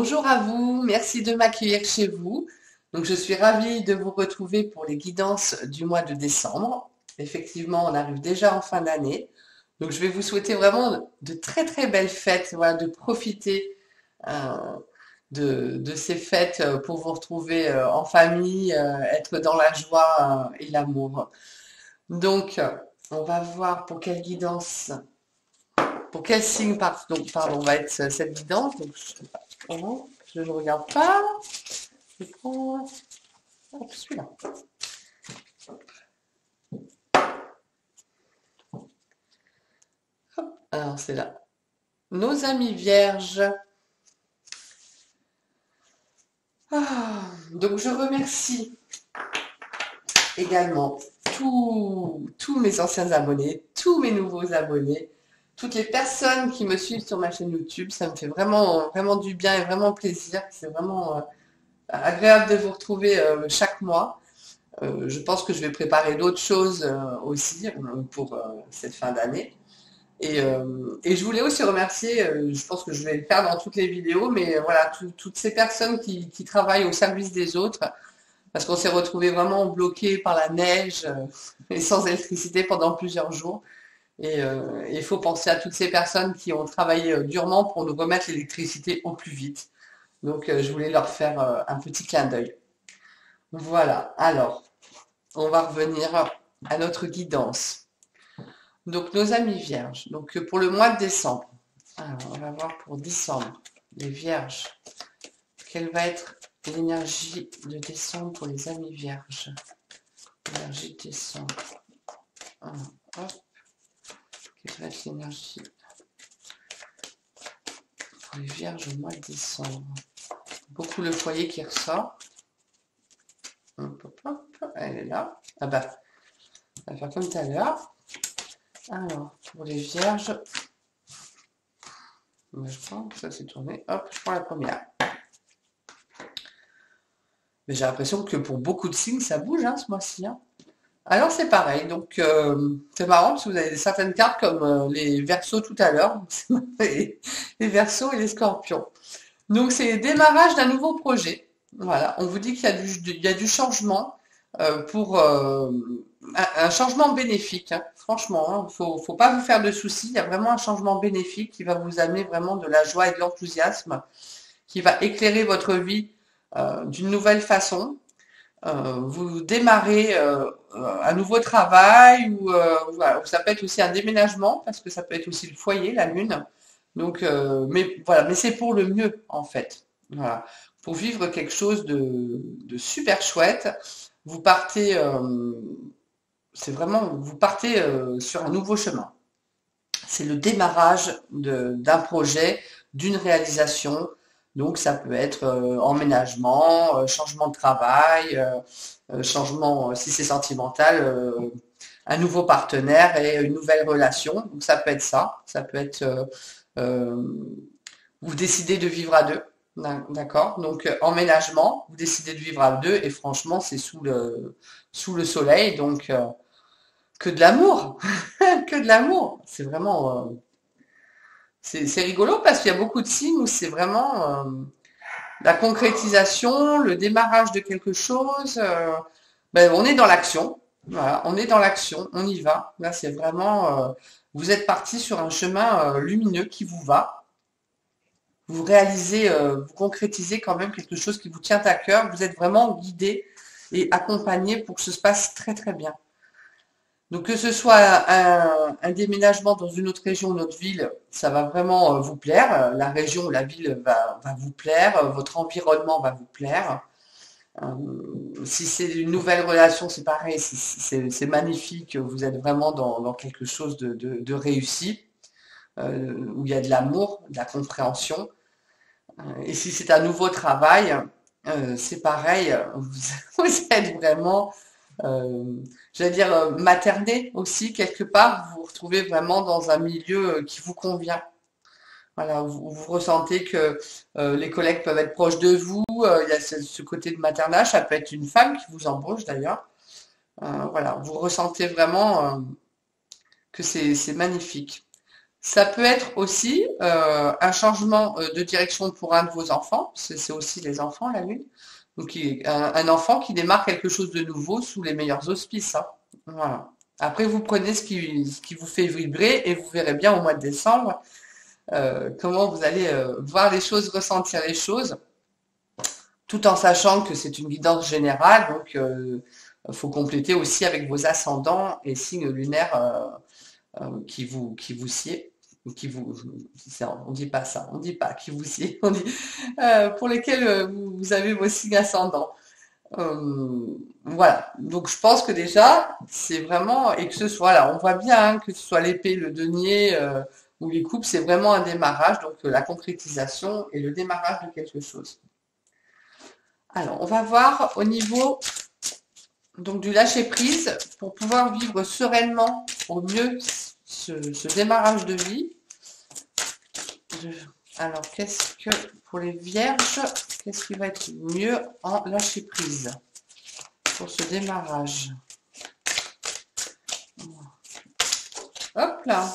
Bonjour à vous, merci de m'accueillir chez vous. Donc, je suis ravie de vous retrouver pour les guidances du mois de décembre. Effectivement, on arrive déjà en fin d'année. Donc, je vais vous souhaiter vraiment de très très belles fêtes, voilà, de profiter euh, de ces fêtes pour vous retrouver en famille, être dans la joie et l'amour. Donc, on va voir pour quelle guidance, pour quel signe, pardon, va être cette guidance. Donc, je ne regarde pas. Je prends hop, celui-là. Alors, c'est là. Nos amis vierges. Donc, je remercie également tous mes anciens abonnés, tous mes nouveaux abonnés, toutes les personnes qui me suivent sur ma chaîne YouTube. Ça me fait vraiment, vraiment du bien et vraiment plaisir. C'est vraiment agréable de vous retrouver chaque mois. Je pense que je vais préparer d'autres choses aussi pour cette fin d'année. Et je voulais aussi remercier, je pense que je vais le faire dans toutes les vidéos, mais voilà, toutes ces personnes qui travaillent au service des autres, parce qu'on s'est retrouvés vraiment bloqués par la neige et sans électricité pendant plusieurs jours. Et il faut penser à toutes ces personnes qui ont travaillé durement pour nous remettre l'électricité au plus vite. Donc je voulais leur faire un petit clin d'œil. Voilà, alors, on va revenir à notre guidance. Donc, nos amis vierges. Donc, pour le mois de décembre. Alors, on va voir pour décembre. Les vierges. Quelle va être l'énergie de décembre pour les amis vierges? L'énergie de décembre. Alors, hop. Quelle va être l'énergie pour les vierges au mois de décembre? Beaucoup le foyer qui ressort. Hop, hop, hop. Elle est là. Ah bah, on va faire comme tout à l'heure. Alors, pour les vierges, je prends, ça c'est tourné, hop, je prends la première. Mais j'ai l'impression que pour beaucoup de signes, ça bouge hein, ce mois-ci. Hein. Alors c'est pareil, donc c'est marrant parce que vous avez certaines cartes comme les Verseaux tout à l'heure, les Verseaux et les Scorpions. Donc c'est le démarrage d'un nouveau projet. Voilà, on vous dit qu'il y a du changement pour un changement bénéfique. Hein. Franchement, il ne faut pas vous faire de soucis. Il y a vraiment un changement bénéfique qui va vous amener vraiment de la joie et de l'enthousiasme, qui va éclairer votre vie d'une nouvelle façon. Vous démarrez un nouveau travail ou voilà, ça peut être aussi un déménagement parce que ça peut être aussi le foyer, la lune. Donc, mais voilà, mais c'est pour le mieux en fait. Voilà, pour vivre quelque chose de super chouette. Vous partez, c'est vraiment, vous partez sur un nouveau chemin. C'est le démarrage d'un projet, d'une réalisation. Donc ça peut être emménagement, changement de travail, changement, si c'est sentimental, un nouveau partenaire et une nouvelle relation. Donc ça peut être ça. Ça peut être euh, vous décidez de vivre à deux. D'accord. Donc emménagement, vous décidez de vivre à deux et franchement c'est sous le soleil. Donc que de l'amour, que de l'amour. C'est vraiment c'est rigolo parce qu'il y a beaucoup de signes où c'est vraiment la concrétisation, le démarrage de quelque chose. Ben, on est dans l'action. Voilà, on est dans l'action, on y va. Là, c'est vraiment, vous êtes parti sur un chemin lumineux qui vous va. Vous réalisez, vous concrétisez quand même quelque chose qui vous tient à cœur. Vous êtes vraiment guidé et accompagné pour que ce se passe très très bien. Donc que ce soit un déménagement dans une autre région, une autre ville, ça va vraiment vous plaire. La région ou la ville va vous plaire. Votre environnement va vous plaire. Si c'est une nouvelle relation, c'est pareil. C'est magnifique. Vous êtes vraiment dans quelque chose de réussi, où il y a de l'amour, de la compréhension. Et si c'est un nouveau travail, c'est pareil. Vous êtes vraiment j'allais dire materné aussi, quelque part, vous vous retrouvez vraiment dans un milieu qui vous convient. Voilà, vous ressentez que les collègues peuvent être proches de vous, il y a ce côté de maternage, ça peut être une femme qui vous embauche d'ailleurs. Voilà, vous ressentez vraiment que c'est magnifique. Ça peut être aussi un changement de direction pour un de vos enfants. C'est aussi les enfants, la lune. Donc, un enfant qui démarre quelque chose de nouveau sous les meilleurs auspices, hein. Voilà. Après, vous prenez ce qui vous fait vibrer et vous verrez bien au mois de décembre comment vous allez voir les choses, ressentir les choses, tout en sachant que c'est une guidance générale. Donc, il faut compléter aussi avec vos ascendants et signes lunaires qui vous sied, qui vous, on dit pas ça, on dit pas qui vous sied, on dit pour lesquels vous avez vos signes ascendants. Voilà, donc je pense que déjà, c'est vraiment, et que ce soit là, on voit bien hein, que ce soit l'épée, le denier ou les coupes, c'est vraiment un démarrage, donc la concrétisation et le démarrage de quelque chose. Alors, on va voir au niveau donc du lâcher prise pour pouvoir vivre sereinement au mieux ce démarrage de vie. Alors, qu'est-ce que pour les vierges, qu'est-ce qui va être mieux en lâcher prise pour ce démarrage? Hop là.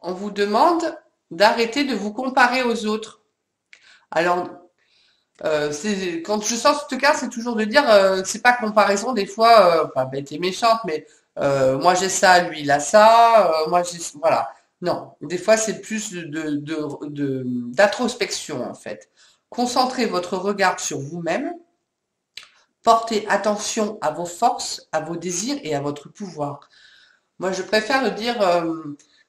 On vous demande d'arrêter de vous comparer aux autres. Alors, quand je sors ce cas, c'est toujours de dire, c'est pas comparaison, des fois, pas bête et méchante, mais moi j'ai ça, lui il a ça, moi j'ai, voilà. Non, des fois c'est plus d'introspection en fait. Concentrez votre regard sur vous-même, portez attention à vos forces, à vos désirs et à votre pouvoir. Moi je préfère dire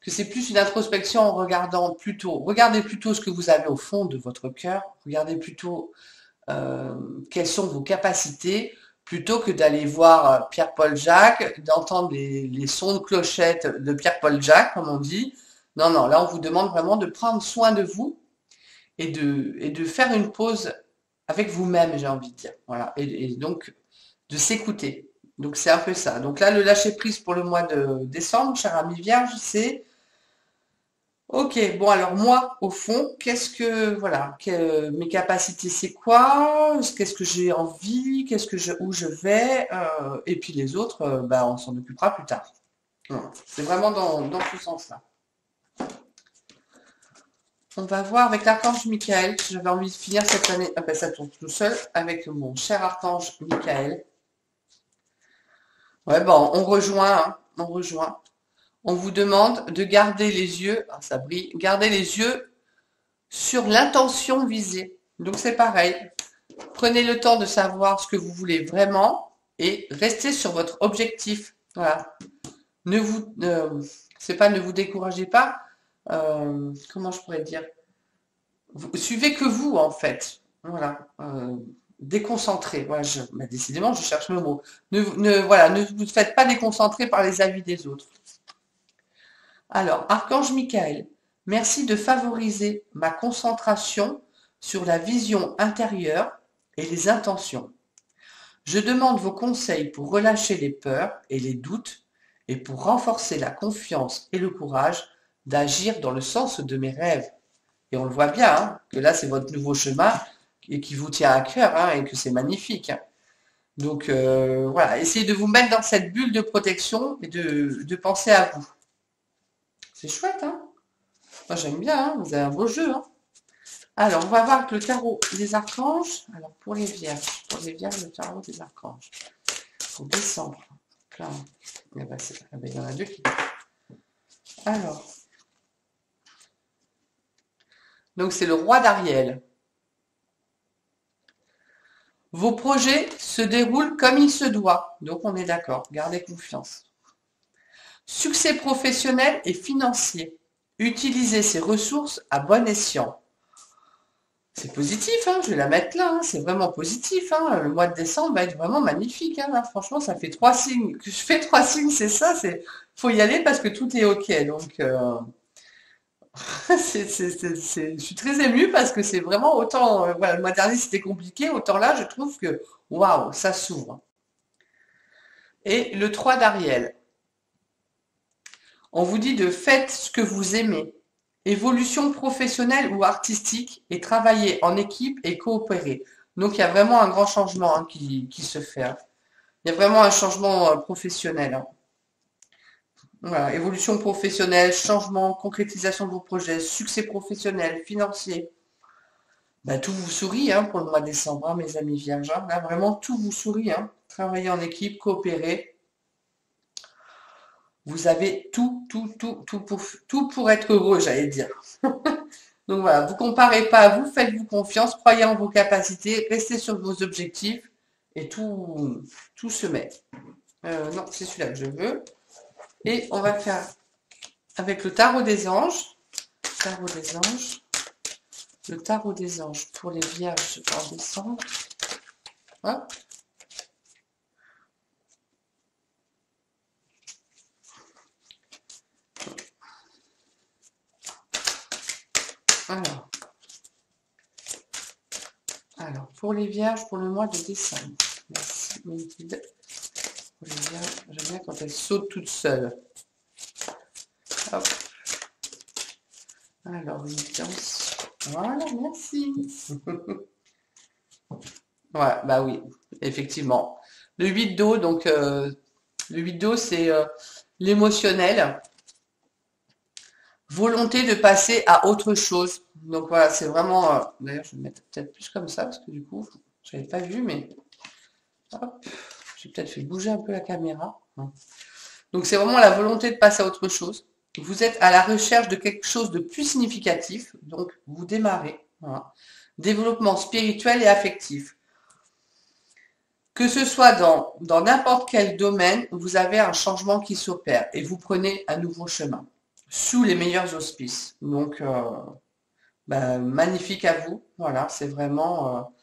que c'est plus une introspection en regardez plutôt ce que vous avez au fond de votre cœur, regardez plutôt quelles sont vos capacités, plutôt que d'aller voir Pierre-Paul Jacques, d'entendre les sons de clochette de Pierre-Paul Jacques, comme on dit. Non, non, là on vous demande vraiment de prendre soin de vous et de faire une pause avec vous-même, j'ai envie de dire. Voilà, et donc de s'écouter. Donc c'est un peu ça. Donc là, le lâcher prise pour le mois de décembre, cher ami Vierge, c'est ok, bon alors moi, au fond, voilà, mes capacités c'est quoi? Qu'est-ce que j'ai envie? Où je vais? Et puis les autres, bah, on s'en occupera plus tard. Voilà. C'est vraiment dans ce sens-là. On va voir avec l'archange Michael. J'avais envie de finir cette année, ah ben, ça tourne tout seul, avec mon cher archange Michael. Ouais, bon, on rejoint, hein, on rejoint. On vous demande de garder les yeux, ah, ça brille, garder les yeux sur l'intention visée. Donc c'est pareil. Prenez le temps de savoir ce que vous voulez vraiment et restez sur votre objectif. Voilà. C'est pas ne vous découragez pas. Comment je pourrais dire? Suivez que vous en fait. Voilà. Déconcentré. Voilà, mais décidément, je cherche le mot. Voilà, ne vous faites pas déconcentrer par les avis des autres. Alors, Archange Michael, merci de favoriser ma concentration sur la vision intérieure et les intentions. Je demande vos conseils pour relâcher les peurs et les doutes et pour renforcer la confiance et le courage d'agir dans le sens de mes rêves. Et on le voit bien, hein, que là c'est votre nouveau chemin et qui vous tient à cœur hein, et que c'est magnifique. Hein. Donc voilà, essayez de vous mettre dans cette bulle de protection et de penser à vous. C'est chouette, hein? Moi j'aime bien, hein, vous avez un beau jeu. Hein. Alors, on va voir avec le tarot des archanges. Alors, pour les vierges, le tarot des archanges. Pour décembre. Plein. Eh ben, il y en a deux qui. Alors. Donc, c'est le roi d'Ariel. Vos projets se déroulent comme il se doit. Donc, on est d'accord. Gardez confiance. Succès professionnel et financier. Utilisez ces ressources à bon escient. C'est positif, hein, je vais la mettre là, hein, c'est vraiment positif. Hein, le mois de décembre va être vraiment magnifique. Hein, là, franchement, ça fait 3 signes. Que je fais 3 signes, c'est ça, faut y aller parce que tout est ok. Donc, je suis très émue parce que c'est vraiment autant, voilà, le mois dernier c'était compliqué, autant là, je trouve que, waouh, ça s'ouvre. Et le 3 d'Ariel. On vous dit de faites ce que vous aimez. Évolution professionnelle ou artistique et travailler en équipe et coopérer. Donc il y a vraiment un grand changement hein, qui se fait. Hein. Il y a vraiment un changement professionnel. Hein. Voilà, évolution professionnelle, changement, concrétisation de vos projets, succès professionnel, financier. Bah, tout vous sourit hein, pour le mois de décembre, hein, mes amis vierges. Hein. Là, vraiment, tout vous sourit. Hein. Travailler en équipe, coopérer. Vous avez tout pour être heureux, j'allais dire. Donc voilà, vous comparez pas à vous, faites-vous confiance, croyez en vos capacités, restez sur vos objectifs et tout se met. Non, c'est celui-là que je veux. Et on va faire avec le tarot des anges. Tarot des anges. Le tarot des anges pour les vierges en décembre. Hop. Alors, pour les vierges, pour le mois de décembre. Merci, Mathilde. Pour les vierges, j'aime bien quand elles sautent toutes seules. Hop. Alors, une danse. Voilà, merci. Ouais, bah oui, effectivement. Le 8 d'eau, donc le 8 d'eau, c'est l'émotionnel. Volonté de passer à autre chose. Donc voilà, c'est vraiment... D'ailleurs, je vais le mettre peut-être plus comme ça, parce que du coup, je n'avais pas vu, mais... Hop, j'ai peut-être fait bouger un peu la caméra. Donc c'est vraiment la volonté de passer à autre chose. Vous êtes à la recherche de quelque chose de plus significatif, donc vous démarrez. Voilà. Développement spirituel et affectif. Que ce soit dans n'importe quel domaine, vous avez un changement qui s'opère et vous prenez un nouveau chemin, sous les meilleurs auspices. Donc, magnifique à vous. Voilà, c'est vraiment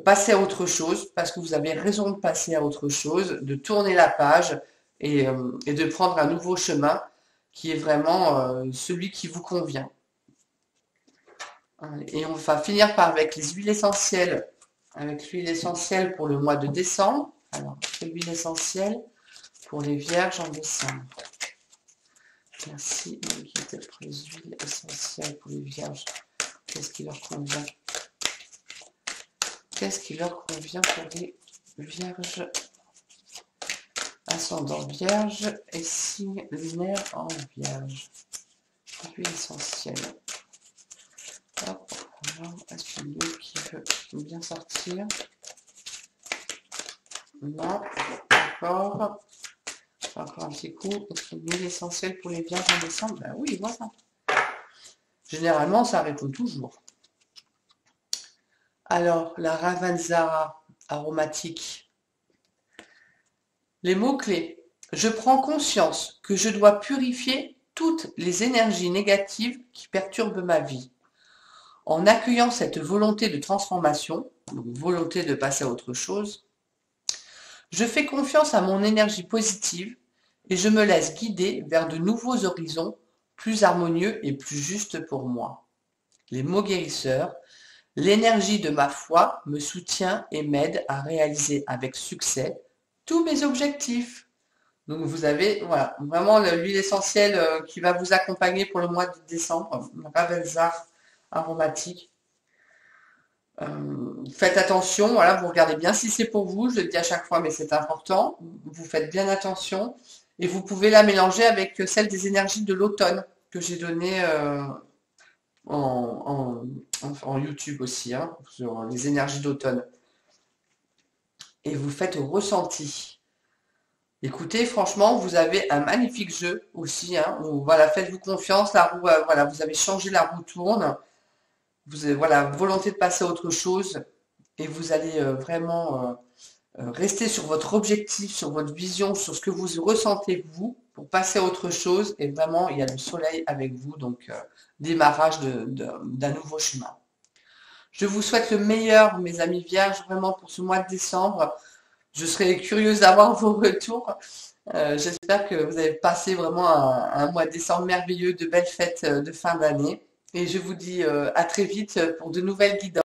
passer à autre chose, parce que vous avez raison de passer à autre chose, de tourner la page et de prendre un nouveau chemin qui est vraiment celui qui vous convient. Et on va finir par avec les huiles essentielles. Avec l'huile essentielle pour le mois de décembre. Alors, l'huile essentielle pour les vierges en décembre. Merci, mon guide, pour les huiles essentielles pour les vierges. Qu'est-ce qui leur convient? Qu'est-ce qui leur convient pour les vierges? Ascendant vierge et signe lunaire en vierge. Huile essentielle. Hop, alors, est-ce qu'il y a qui veut bien sortir? Non, encore. Encore un petit coup. Est-ce qu'il y a une huile essentielle pour les vierges en décembre? Ben oui, voilà. Généralement, ça répond toujours. Alors, la Ravanzara aromatique. Les mots-clés. Je prends conscience que je dois purifier toutes les énergies négatives qui perturbent ma vie. En accueillant cette volonté de transformation, donc volonté de passer à autre chose, je fais confiance à mon énergie positive et je me laisse guider vers de nouveaux horizons plus harmonieux et plus justes pour moi. Les mots guérisseurs, l'énergie de ma foi me soutient et m'aide à réaliser avec succès tous mes objectifs. Donc vous avez voilà, vraiment l'huile essentielle qui va vous accompagner pour le mois de décembre, Ravensar aromatique. Faites attention, voilà, vous regardez bien si c'est pour vous, je le dis à chaque fois, mais c'est important. Vous faites bien attention et vous pouvez la mélanger avec celle des énergies de l'automne que j'ai donné en YouTube aussi, hein, sur les énergies d'automne. Et vous faites au ressenti. Écoutez, franchement, vous avez un magnifique jeu aussi. Hein, où, voilà, faites-vous confiance, la roue, voilà, vous avez changé, la roue tourne. Vous avez voilà, volonté de passer à autre chose et vous allez vraiment rester sur votre objectif, sur votre vision, sur ce que vous ressentez vous pour passer à autre chose. Et vraiment, il y a le soleil avec vous, donc démarrage d'un nouveau chemin. Je vous souhaite le meilleur, mes amis vierges, vraiment pour ce mois de décembre. Je serais curieuse d'avoir vos retours. J'espère que vous avez passé vraiment un mois de décembre merveilleux, de belles fêtes de fin d'année. Et je vous dis à très vite pour de nouvelles guidances.